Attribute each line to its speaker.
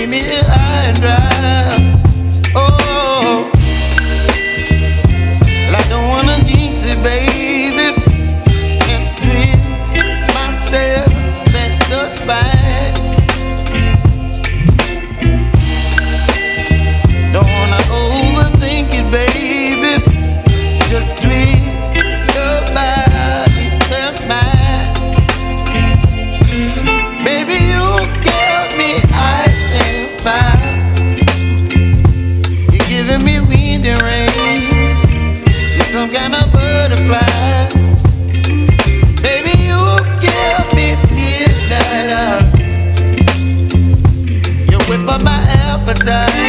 Speaker 1: leave me here high and dry. Oh, well, I don't wanna jinx it, baby, and twist myself at the spine. Don't wanna overthink it, baby. It's just twist your body and mine. Baby, you give me ice and fire. You're giving me wind and rain. You're some kind of butterfly. Baby, you give me midnight. You whip up my appetite.